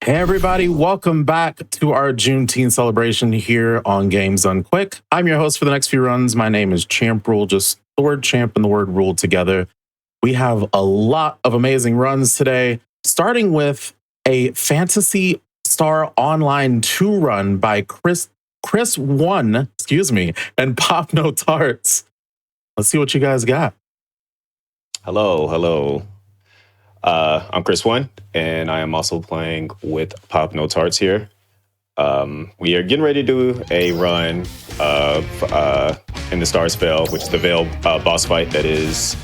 Hey everybody, welcome back to our Juneteenth celebration here on Games Done Quick. I'm your host for the next few runs. My name is Champrul, just the word champ and the word rule together. We have a lot of amazing runs today, starting with a Phantasy Star Online 2 run by Chris1ne, and PopNoTarts. Let's see what you guys got. Hello. I'm Chris1ne, and I am also playing with PopNoTarts here. We are getting ready to do a run of In the Stars Veil, which is the Veil boss fight that is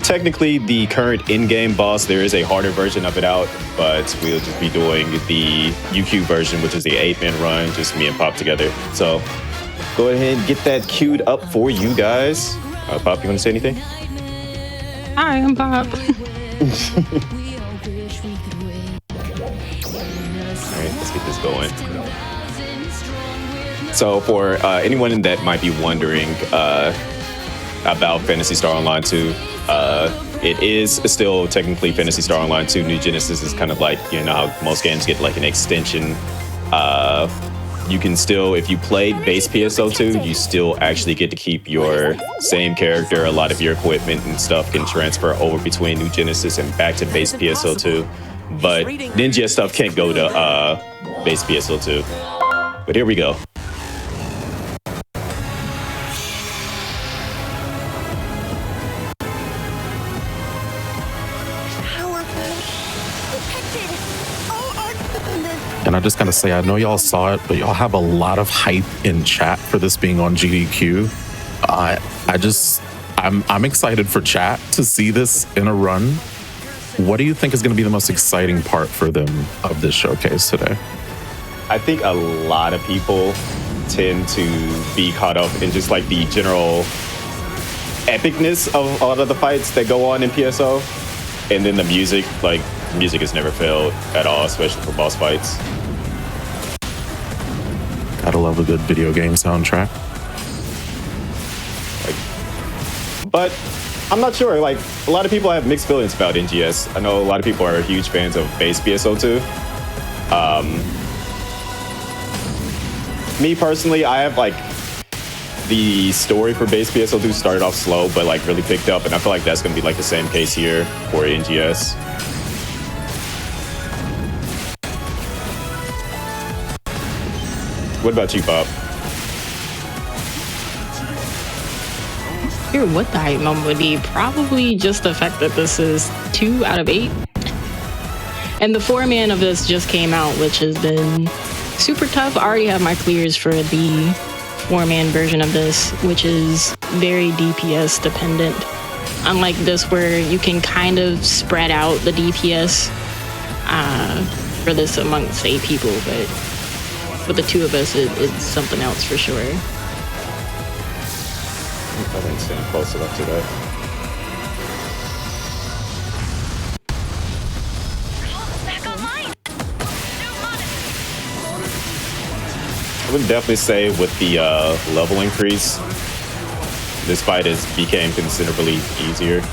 technically the current in-game boss. There is a harder version of it out, but we'll just be doing the UQ version, which is the 8-man run, just me and Pop together. So go ahead and get that queued up for you guys. Pop, you want to say anything? Hi, I'm Pop. All right, let's get this going. So for anyone that might be wondering about Phantasy Star Online 2, it is still technically Phantasy Star Online 2. New Genesis is kind of like, you know how most games get like an extension. You can still, if you played base PSO2, you still actually get to keep your same character. A lot of your equipment and stuff can transfer over between New Genesis and back to base PSO2. But Ninja stuff can't go to base PSO2. But here we go. And I just gotta say, I know y'all saw it, but y'all have a lot of hype in chat for this being on GDQ. I'm excited for chat to see this in a run. What do you think is gonna be the most exciting part for them of this showcase today? I think a lot of people tend to be caught up in just like the general epicness of a lot of the fights that go on in PSO. And then the music, music has never failed at all, especially for boss fights. Gotta love a good video game soundtrack. But I'm not sure. Like, a lot of people have mixed feelings about NGS. I know a lot of people are huge fans of base PSO2. Me personally, I have like the story for base PSO2 started off slow, but like really picked up, and I feel like that's gonna be like the same case here for NGS. What about you, Bob? Here, what the hype moment would be? Probably just the fact that this is 2 out of 8. And the 4-man of this just came out, which has been super tough. I already have my clears for the 4-man version of this, which is very DPS dependent. Unlike this, where you can kind of spread out the DPS for this amongst 8 people, but for the 2 of us, it's something else for sure. I didn't stand close enough to that. I would definitely say with the level increase, this fight became considerably easier.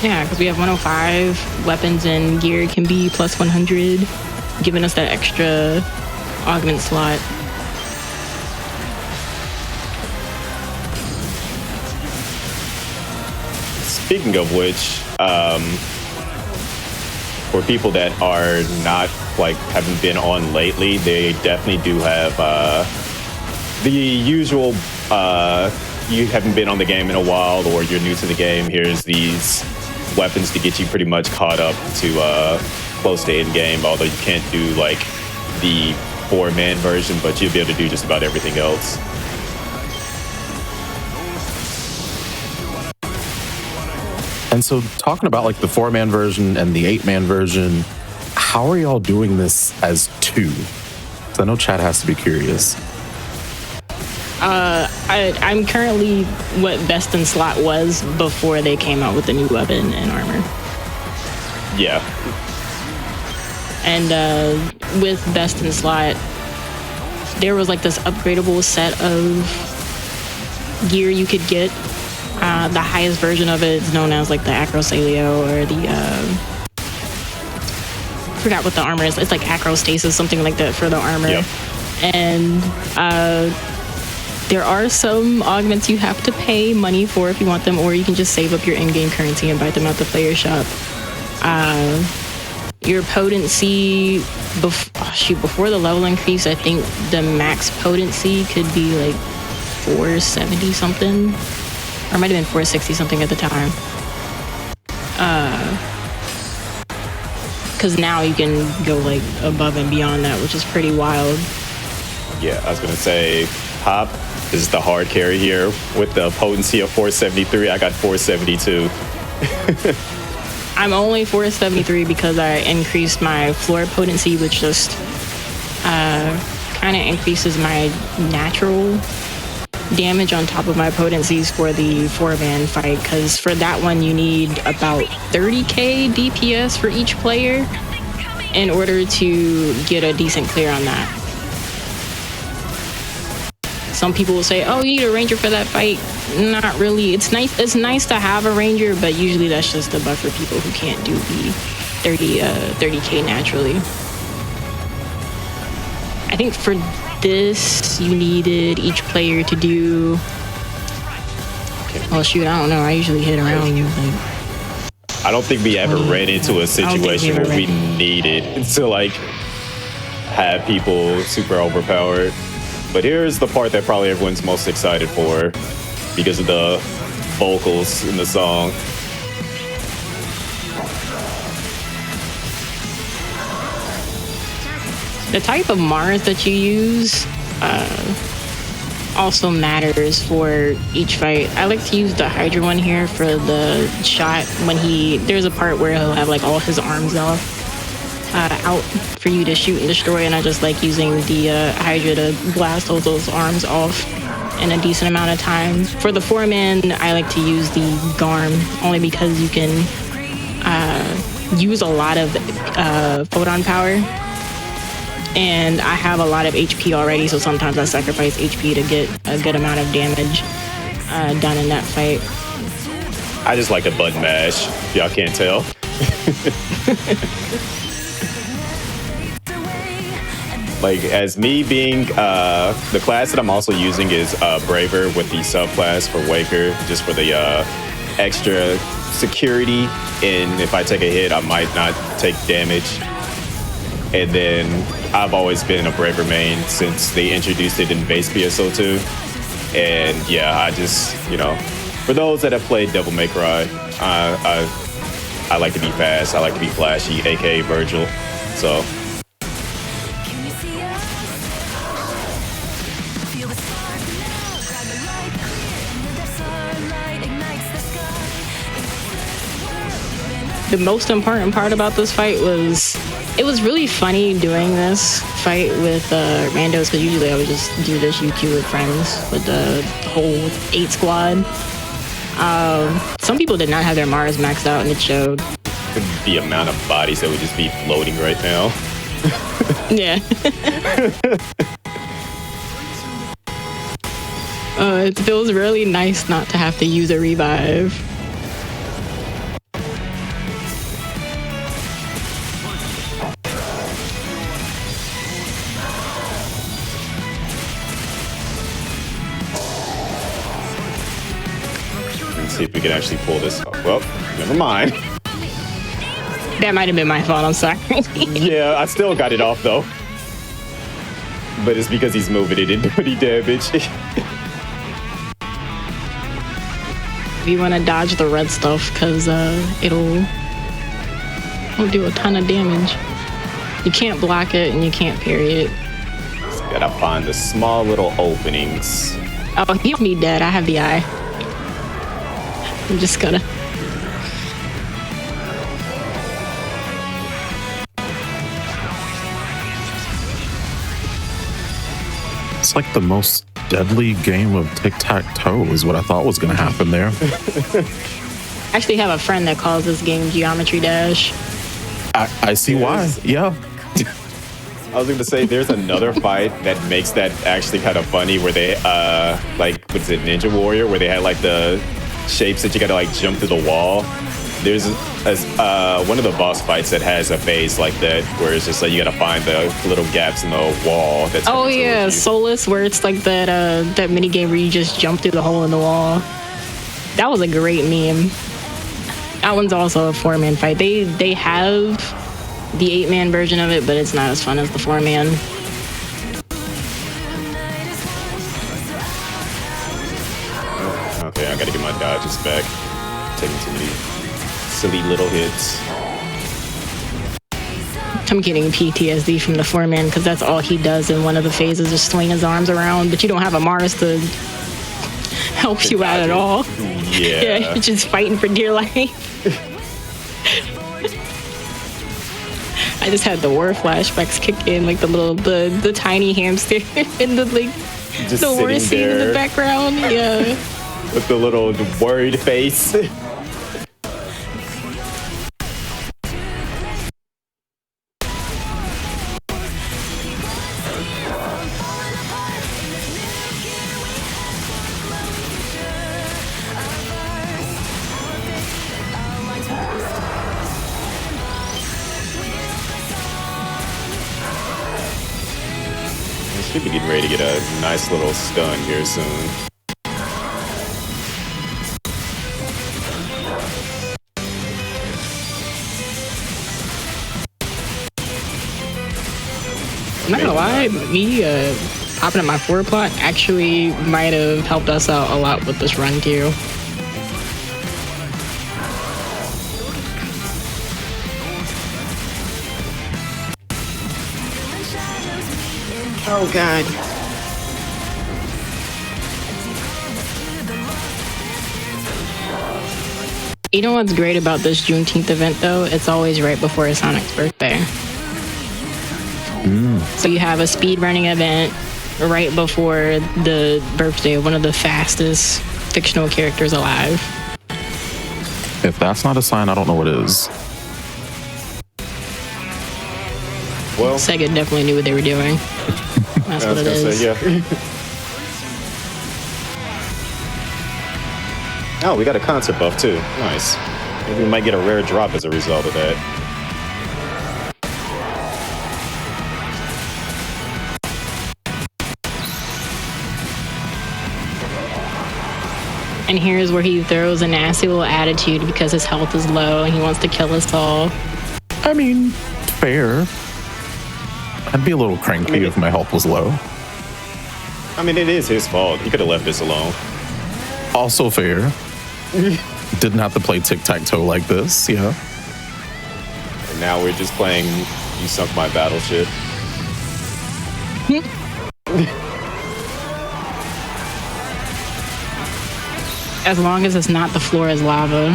Yeah, because we have 105, weapons and gear can be plus 100, giving us that extra augment slot. Speaking of which, for people that are not haven't been on lately, they definitely do have the usual. You haven't been on the game in a while, or you're new to the game. Here's these weapons to get you pretty much caught up to close to end game. Although you can't do like the 4-man version, but you'll be able to do just about everything else. And so talking about like the 4-man version and the 8-man version, how are y'all doing this as 2? Because I know chat has to be curious. I'm currently what Best in Slot was before they came out with the new weapon and armor. Yeah. And with Best in Slot, there was like this upgradable set of gear you could get The highest version of it is known as like the acrosalio or the I forgot what the armor is. It's like acrostasis, something like that for the armor. Yep. And there are some augments you have to pay money for if you want them, or you can just save up your in-game currency and buy them at the player shop. Your potency, before the level increase, I think the max potency could be like 470 something, or it might have been 460 something at the time. Because now you can go like above and beyond that, which is pretty wild. Yeah, I was gonna say, Pop is the hard carry here with the potency of 473. I got 472. I'm only 473 because I increased my floor potency, which just kind of increases my natural damage on top of my potencies for the 4-man fight. Because for that one, you need about 30k DPS for each player in order to get a decent clear on that. Some people will say, oh, you need a ranger for that fight. Not really. It's nice to have a ranger, but usually that's just a buff for people who can't do the 30k naturally. I think for this, you needed each player to do... Oh shoot, I don't know. I usually hit around like... I don't think we ever ran into a situation where we needed to like have people super overpowered. But here's the part that probably everyone's most excited for because of the vocals in the song. The type of Mars that you use also matters for each fight. I like to use the Hydra one here for the shot when there's a part where he'll have like all his arms out for you to shoot and destroy, and I just like using the Hydra to blast all those arms off in a decent amount of time. For the 4-man, I like to use the Garm only because you can use a lot of photon power, and I have a lot of HP already, so sometimes I sacrifice HP to get a good amount of damage done in that fight. I just like to button mash, if y'all can't tell. Like, as me being, the class that I'm also using is Braver with the subclass for Waker, just for the extra security, and if I take a hit, I might not take damage. And then I've always been a Braver main since they introduced it in base PSO2. And yeah, I just, for those that have played Devil May Cry, I like to be fast, I like to be flashy, aka Virgil, so. The most important part about this fight was, it was really funny doing this fight with randos, because usually I would just do this UQ with friends with the whole 8 squad. Some people did not have their Mars maxed out, and it showed. The amount of bodies that would just be floating right now. Yeah. It feels really nice not to have to use a revive. See if we can actually pull this off. Well, never mind. That might have been my fault, I'm sorry. Yeah, I still got it off though. But it's because he's moving, it didn't do any damage. You want to dodge the red stuff, because it'll do a ton of damage. You can't block it and you can't parry it. Just gotta find the small little openings. Oh, he'll be dead. I have the eye. I'm just gonna... It's like the most deadly game of tic-tac-toe is what I thought was going to happen there. I actually have a friend that calls this game Geometry Dash. I see why. Yeah. I was gonna say there's another fight that makes that actually kind of funny where they like, what's it, Ninja Warrior, where they had like the shapes that you gotta like jump through the wall. There's one of the boss fights that has a phase like that, where it's just like you gotta find the little gaps in the wall. That's oh yeah, Solus, where it's like that mini game where you just jump through the hole in the wall. That was a great meme. That one's also a 4-man fight. They have the 8-man version of it, but it's not as fun as the 4-man. Okay, I gotta get my dodges back. Taking too many silly little hits. I'm getting PTSD from the 4-man because that's all he does in one of the phases, is swing his arms around, but you don't have a Mars to help you out at all. Yeah. Yeah, you're just fighting for dear life. I just had the war flashbacks kick in, like the tiny hamster and the Just the war scene in the background. Yeah. With the little worried face. Should be getting ready to get a nice little stun here soon. I'm not gonna lie, me popping up my 4 plot actually might have helped us out a lot with this run too. Oh god. You know what's great about this Juneteenth event though? It's always right before Sonic's birthday. So you have a speedrunning event right before the birthday of one of the fastest fictional characters alive. If that's not a sign, I don't know what is. Well, Sega definitely knew what they were doing. That's what it is. Say, yeah. Oh, we got a concert buff too. Nice. Maybe we might get a rare drop as a result of that. And here's where he throws a nasty little attitude because his health is low and he wants to kill us all. I mean, fair. I'd be a little cranky if my health was low. I mean, it is his fault. He could have left this alone. Also fair. Didn't have to play tic-tac-toe like this, yeah. And now we're just playing You Sunk My Battleship. As long as it's not the floor is lava.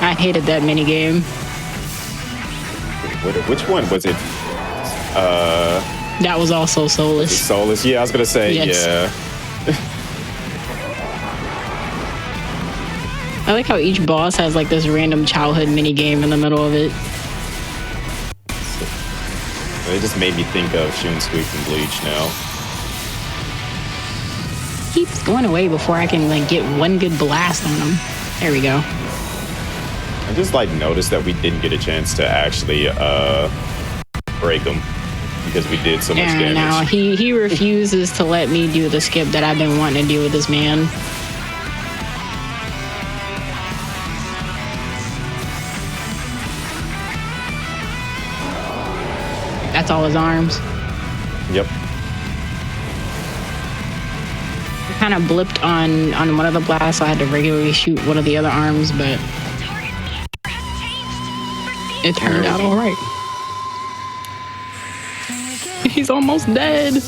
I hated that minigame. Which one was it? That was also Solus. Solus. Yeah, I was gonna say, Yes. yeah. I like how each boss has like this random childhood minigame in the middle of it. It just made me think of Shun Squeak from Bleach now. Keeps going away before I can like get one good blast on him. There we go. I just like noticed that we didn't get a chance to actually break him because we did so much damage. Now he refuses to let me do the skip that I've been wanting to do with this man. That's all his arms. Yep. Kind of blipped on one of the blasts, so I had to regularly shoot one of the other arms, but it turned out all right. He's almost dead.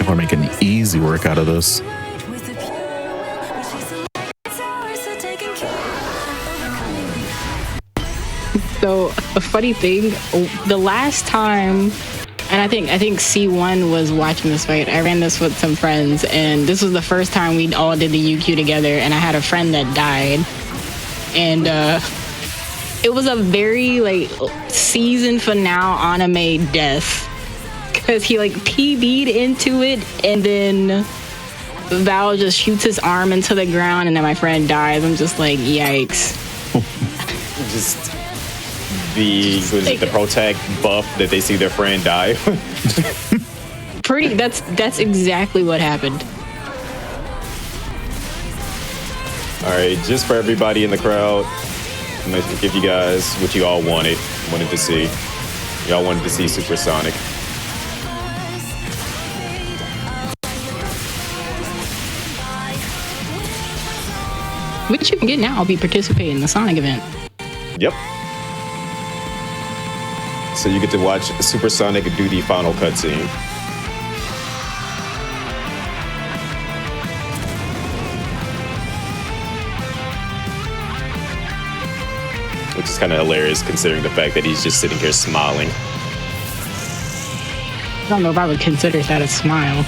We're making easy work out of this. So a funny thing, the last time, and I think C1 was watching this fight. I ran this with some friends, and this was the first time we all did the UQ together. And I had a friend that died, and it was a very like season finale anime death because he like PB'd into it, and then Val just shoots his arm into the ground, and then my friend dies. I'm just like, yikes. Just the protect buff that they see their friend die. That's exactly what happened. All right, just for everybody in the crowd, I'm gonna give you guys what you all wanted to see. Y'all wanted to see Supersonic. Which you can get now. I'll be participating in the Sonic event. Yep. So you get to watch Supersonic do the final cutscene. Which is kind of hilarious considering the fact that he's just sitting here smiling. I don't know if I would consider that a smile.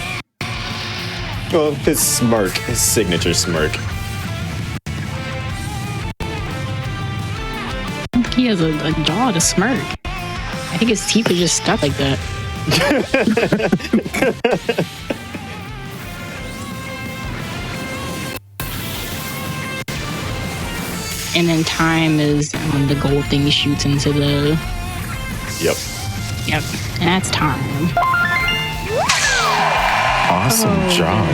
Well, his smirk, his signature smirk. I think he has a jaw to smirk. I think his teeth are just stuck like that. And then time is when the gold thing shoots into the... Yep. Yep, that's time. Awesome job.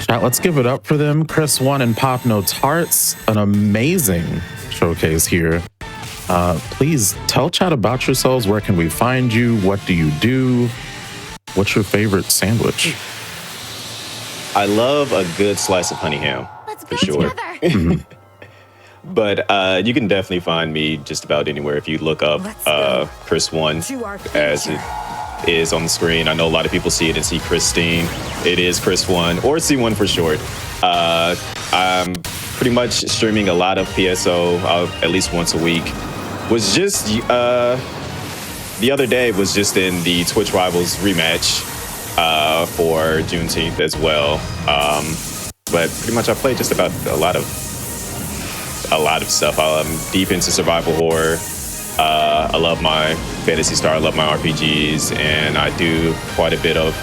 Chat, let's give it up for them. Chris1ne and PopNoTarts, an amazing showcase here. Please tell chat about yourselves. Where can we find you? What do you do? What's your favorite sandwich? I love a good slice of honey ham, for sure. But you can definitely find me just about anywhere if you look up Chris1ne as it is on the screen. I know a lot of people see it and see Christine. It is Chris1ne, or C1 for short. I'm pretty much streaming a lot of PSO at least once a week. Was just the other day was just in the Twitch Rivals rematch for Juneteenth as well. But pretty much I play just about a lot of stuff. I'm deep into survival horror. I love my Phantasy Star. I love my RPGs, and I do quite a bit of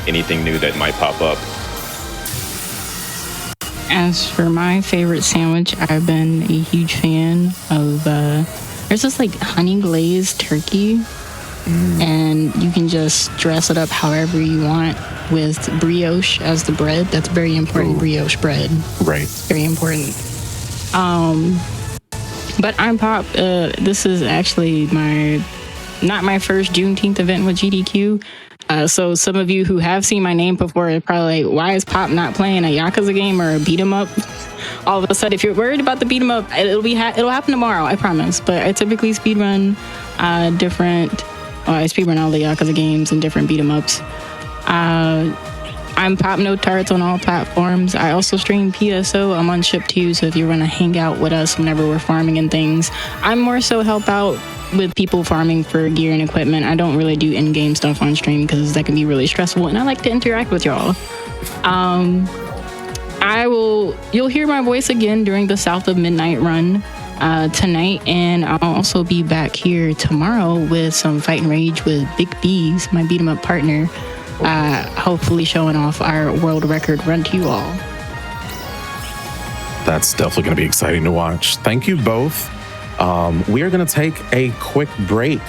anything new that might pop up. As for my favorite sandwich, I've been a huge fan of there's this like honey glazed turkey, and you can just dress it up however you want with brioche as the bread. That's very important. Ooh. Brioche bread, right? Very important. But I'm Pop. This is actually not my first Juneteenth event with GDQ. So some of you who have seen my name before are probably like, why is Pop not playing a Yakuza game or a beat 'em up? All of a sudden, if you're worried about the beat 'em up, it'll happen tomorrow, I promise. But I typically speedrun I speedrun all the Yakuza games and different beat 'em ups. I'm PopNoTarts on all platforms. I also stream PSO. I'm on Ship 2, so if you want to hang out with us whenever we're farming and things, I'm more so help out with people farming for gear and equipment. I don't really do in-game stuff on stream because that can be really stressful, and I like to interact with y'all. You'll hear my voice again during the South of Midnight run tonight, and I'll also be back here tomorrow with some Fight and Rage with Big B's, my beat 'em up partner. Hopefully showing off our world record run to you all. That's definitely going to be exciting to watch. Thank you both. We are going to take a quick break.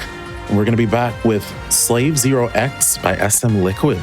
We're going to be back with Slave Zero X by SM Liquid.